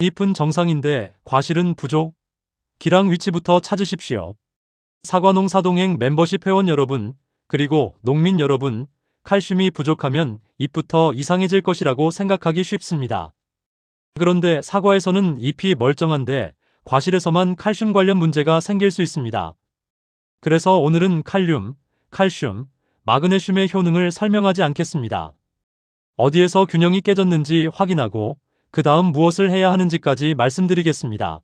잎은 정상인데 과실은 부족? 기랑 위치부터 찾으십시오. 사과농사동행 멤버십 회원 여러분, 그리고 농민 여러분, 칼슘이 부족하면 잎부터 이상해질 것이라고 생각하기 쉽습니다. 그런데 사과에서는 잎이 멀쩡한데 과실에서만 칼슘 관련 문제가 생길 수 있습니다. 그래서 오늘은 칼륨, 칼슘, 마그네슘의 효능을 설명하지 않겠습니다. 어디에서 균형이 깨졌는지 확인하고 그 다음 무엇을 해야 하는지까지 말씀드리겠습니다.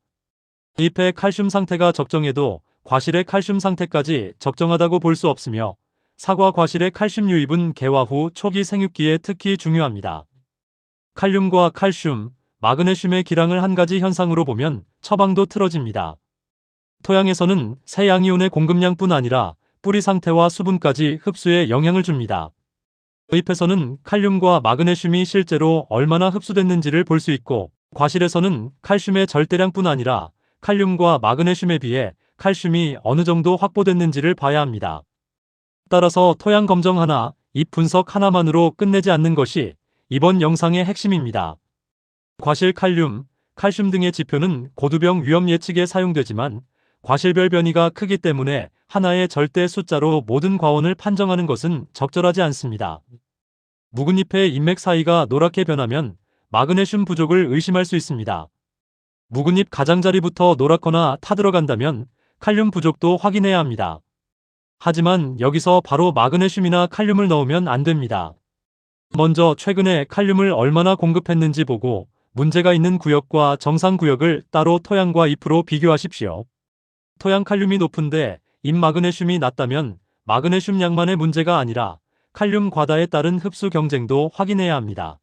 잎의 칼슘 상태가 적정해도 과실의 칼슘 상태까지 적정하다고 볼 수 없으며 사과 과실의 칼슘 유입은 개화 후 초기 생육기에 특히 중요합니다. 칼륨과 칼슘, 마그네슘의 기량을 한 가지 현상으로 보면 처방도 틀어집니다. 토양에서는 세양이온의 공급량뿐 아니라 뿌리 상태와 수분까지 흡수에 영향을 줍니다. 잎에서는 칼륨과 마그네슘이 실제로 얼마나 흡수됐는지를 볼 수 있고 과실에서는 칼슘의 절대량뿐 아니라 칼륨과 마그네슘에 비해 칼슘이 어느 정도 확보됐는지를 봐야 합니다. 따라서 토양 검정 하나, 잎 분석 하나만으로 끝내지 않는 것이 이번 영상의 핵심입니다. 과실 칼륨, 칼슘 등의 지표는 고두병 위험 예측에 사용되지만 과실별 변이가 크기 때문에 하나의 절대 숫자로 모든 과원을 판정하는 것은 적절하지 않습니다. 묵은 잎의 잎맥 사이가 노랗게 변하면 마그네슘 부족을 의심할 수 있습니다. 묵은 잎 가장자리부터 노랗거나 타들어간다면 칼륨 부족도 확인해야 합니다. 하지만 여기서 바로 마그네슘이나 칼륨을 넣으면 안 됩니다. 먼저 최근에 칼륨을 얼마나 공급했는지 보고 문제가 있는 구역과 정상 구역을 따로 토양과 잎으로 비교하십시오. 토양 칼륨이 높은데 잎 마그네슘이 낮다면 마그네슘 양만의 문제가 아니라 칼륨 과다에 따른 흡수 경쟁도 확인해야 합니다.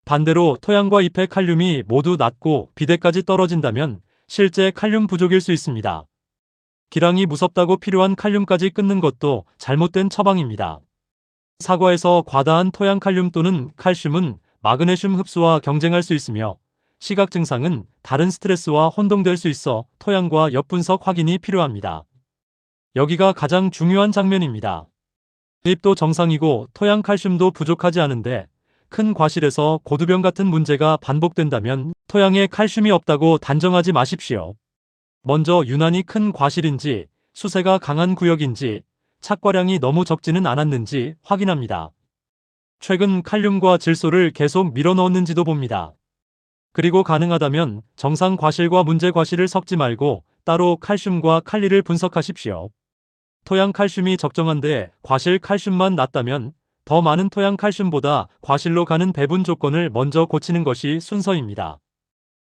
반대로 토양과 잎의 칼륨이 모두 낮고 비대까지 떨어진다면 실제 칼륨 부족일 수 있습니다. 기량이 무섭다고 필요한 칼륨까지 끊는 것도 잘못된 처방입니다. 사과에서 과다한 토양 칼륨 또는 칼슘은 마그네슘 흡수와 경쟁할 수 있으며 시각 증상은 다른 스트레스와 혼동될 수 있어 토양과 엽 분석 확인이 필요합니다. 여기가 가장 중요한 장면입니다. 잎도 정상이고 토양 칼슘도 부족하지 않은데 큰 과실에서 고두병 같은 문제가 반복된다면 토양에 칼슘이 없다고 단정하지 마십시오. 먼저 유난히 큰 과실인지 수세가 강한 구역인지 착과량이 너무 적지는 않았는지 확인합니다. 최근 칼륨과 질소를 계속 밀어넣었는지도 봅니다. 그리고 가능하다면 정상 과실과 문제 과실을 섞지 말고 따로 칼슘과 칼리를 분석하십시오. 토양 칼슘이 적정한데 과실 칼슘만 낮다면 더 많은 토양 칼슘보다 과실로 가는 배분 조건을 먼저 고치는 것이 순서입니다.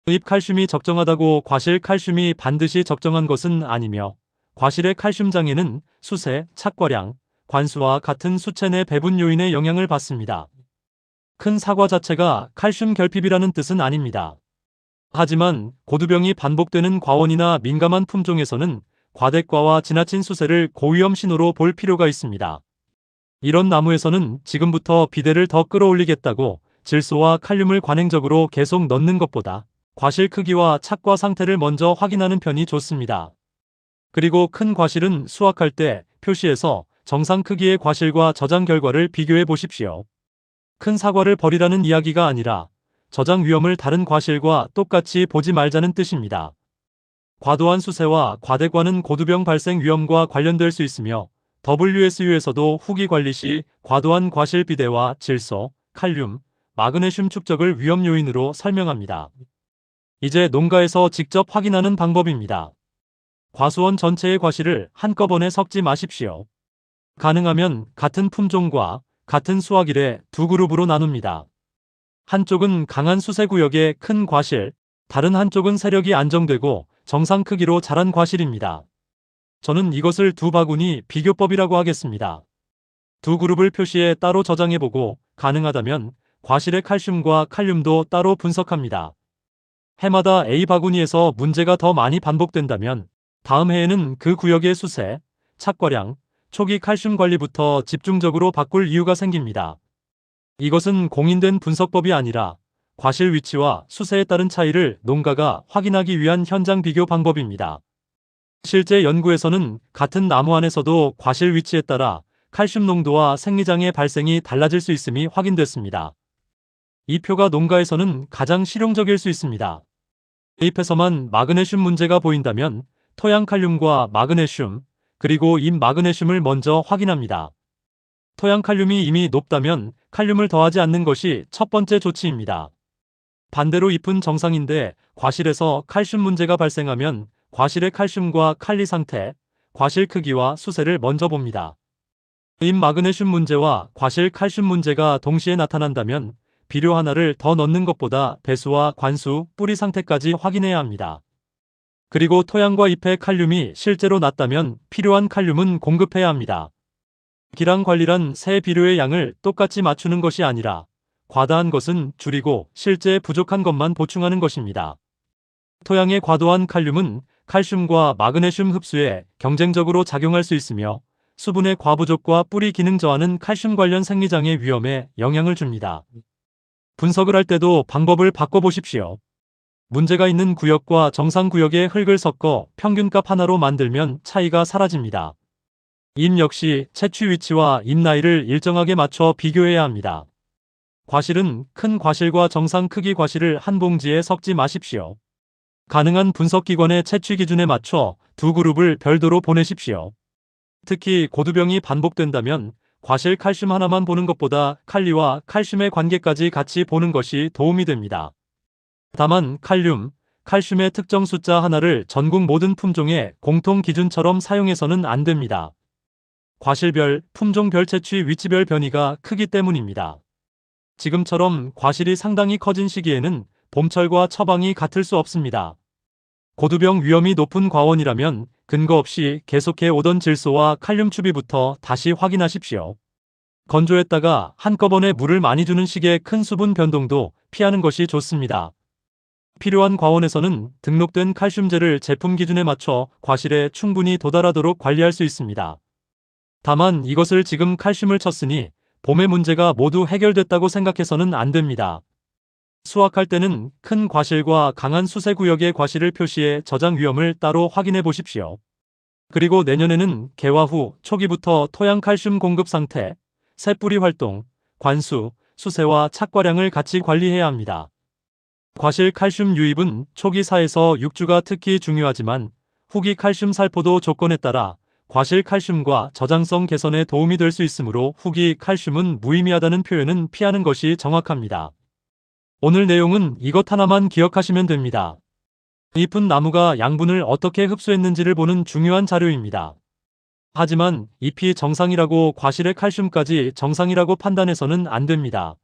잎 칼슘이 적정하다고 과실 칼슘이 반드시 적정한 것은 아니며 과실의 칼슘 장애는 수세, 착과량, 관수와 같은 수체 내 배분 요인의 영향을 받습니다. 큰 사과 자체가 칼슘 결핍이라는 뜻은 아닙니다. 하지만 고두병이 반복되는 과원이나 민감한 품종에서는 과대과와 지나친 수세를 고위험 신호로 볼 필요가 있습니다. 이런 나무에서는 지금부터 비대를 더 끌어올리겠다고 질소와 칼륨을 관행적으로 계속 넣는 것보다 과실 크기와 착과 상태를 먼저 확인하는 편이 좋습니다. 그리고 큰 과실은 수확할 때 표시에서 정상 크기의 과실과 저장 결과를 비교해 보십시오. 큰 사과를 버리라는 이야기가 아니라 저장 위험을 다른 과실과 똑같이 보지 말자는 뜻입니다. 과도한 수세와 과대과는 고두병 발생 위험과 관련될 수 있으며 WSU에서도 후기 관리 시 과도한 과실 비대와 질소, 칼륨, 마그네슘 축적을 위험 요인으로 설명합니다. 이제 농가에서 직접 확인하는 방법입니다. 과수원 전체의 과실을 한꺼번에 섞지 마십시오. 가능하면 같은 품종과 같은 수확일에 두 그룹으로 나눕니다. 한쪽은 강한 수세 구역의 큰 과실, 다른 한쪽은 세력이 안정되고 정상 크기로 자란 과실입니다. 저는 이것을 두 바구니 비교법이라고 하겠습니다. 두 그룹을 표시에 따로 저장해보고 가능하다면 과실의 칼슘과 칼륨도 따로 분석합니다. 해마다 A 바구니에서 문제가 더 많이 반복된다면 다음 해에는 그 구역의 수세, 착과량, 초기 칼슘 관리부터 집중적으로 바꿀 이유가 생깁니다. 이것은 공인된 분석법이 아니라 과실 위치와 수세에 따른 차이를 농가가 확인하기 위한 현장 비교 방법입니다. 실제 연구에서는 같은 나무 안에서도 과실 위치에 따라 칼슘 농도와 생리장애 발생이 달라질 수 있음이 확인됐습니다. 이 표가 농가에서는 가장 실용적일 수 있습니다. 잎에서만 마그네슘 문제가 보인다면 토양 칼륨과 마그네슘, 그리고 잎 마그네슘을 먼저 확인합니다. 토양 칼륨이 이미 높다면 칼륨을 더하지 않는 것이 첫 번째 조치입니다. 반대로 잎은 정상인데 과실에서 칼슘 문제가 발생하면 과실의 칼슘과 칼리 상태, 과실 크기와 수세를 먼저 봅니다. 잎 마그네슘 문제와 과실 칼슘 문제가 동시에 나타난다면 비료 하나를 더 넣는 것보다 배수와 관수, 뿌리 상태까지 확인해야 합니다. 그리고 토양과 잎의 칼륨이 실제로 낮다면 필요한 칼륨은 공급해야 합니다. 기랑 관리란 새 비료의 양을 똑같이 맞추는 것이 아니라 과다한 것은 줄이고 실제 부족한 것만 보충하는 것입니다. 토양의 과도한 칼륨은 칼슘과 마그네슘 흡수에 경쟁적으로 작용할 수 있으며 수분의 과부족과 뿌리 기능 저하는 칼슘 관련 생리장애 위험에 영향을 줍니다. 분석을 할 때도 방법을 바꿔보십시오. 문제가 있는 구역과 정상 구역의 흙을 섞어 평균값 하나로 만들면 차이가 사라집니다. 잎 역시 채취 위치와 잎 나이를 일정하게 맞춰 비교해야 합니다. 과실은 큰 과실과 정상 크기 과실을 한 봉지에 섞지 마십시오. 가능한 분석기관의 채취 기준에 맞춰 두 그룹을 별도로 보내십시오. 특히 고두병이 반복된다면 과실 칼슘 하나만 보는 것보다 칼리와 칼슘의 관계까지 같이 보는 것이 도움이 됩니다. 다만 칼륨, 칼슘의 특정 숫자 하나를 전국 모든 품종의 공통 기준처럼 사용해서는 안 됩니다. 과실별, 품종별 채취 위치별 변이가 크기 때문입니다. 지금처럼 과실이 상당히 커진 시기에는 봄철과 처방이 같을 수 없습니다. 고두병 위험이 높은 과원이라면 근거 없이 계속해 오던 질소와 칼륨 추비부터 다시 확인하십시오. 건조했다가 한꺼번에 물을 많이 주는 식의 큰 수분 변동도 피하는 것이 좋습니다. 필요한 과원에서는 등록된 칼슘제를 제품 기준에 맞춰 과실에 충분히 도달하도록 관리할 수 있습니다. 다만 이것을 지금 칼슘을 쳤으니 봄의 문제가 모두 해결됐다고 생각해서는 안 됩니다. 수확할 때는 큰 과실과 강한 수세 구역의 과실을 표시해 저장 위험을 따로 확인해 보십시오. 그리고 내년에는 개화 후 초기부터 토양 칼슘 공급 상태, 새뿌리 활동, 관수, 수세와 착과량을 같이 관리해야 합니다. 과실 칼슘 유입은 초기 4에서 6주가 특히 중요하지만 후기 칼슘 살포도 조건에 따라 과실 칼슘과 저장성 개선에 도움이 될 수 있으므로 후기 칼슘은 무의미하다는 표현은 피하는 것이 정확합니다. 오늘 내용은 이것 하나만 기억하시면 됩니다. 잎은 나무가 양분을 어떻게 흡수했는지를 보는 중요한 자료입니다. 하지만 잎이 정상이라고 과실의 칼슘까지 정상이라고 판단해서는 안 됩니다.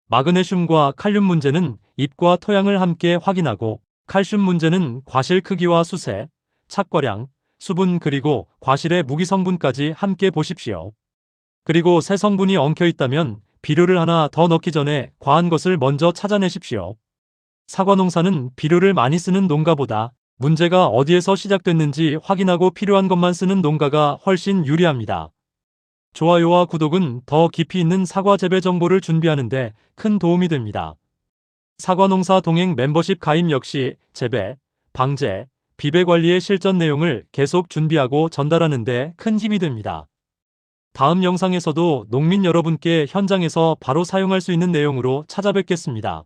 마그네슘과 칼륨 문제는 잎과 토양을 함께 확인하고 칼슘 문제는 과실 크기와 수세, 착과량, 수분 그리고 과실의 무기 성분까지 함께 보십시오. 그리고 새 성분이 엉켜 있다면 비료를 하나 더 넣기 전에 과한 것을 먼저 찾아내십시오. 사과 농사는 비료를 많이 쓰는 농가보다 문제가 어디에서 시작됐는지 확인하고 필요한 것만 쓰는 농가가 훨씬 유리합니다. 좋아요와 구독은 더 깊이 있는 사과 재배 정보를 준비하는 데 큰 도움이 됩니다. 사과농사 동행 멤버십 가입 역시 재배, 방제, 비배 관리의 실전 내용을 계속 준비하고 전달하는 데 큰 힘이 됩니다. 다음 영상에서도 농민 여러분께 현장에서 바로 사용할 수 있는 내용으로 찾아뵙겠습니다.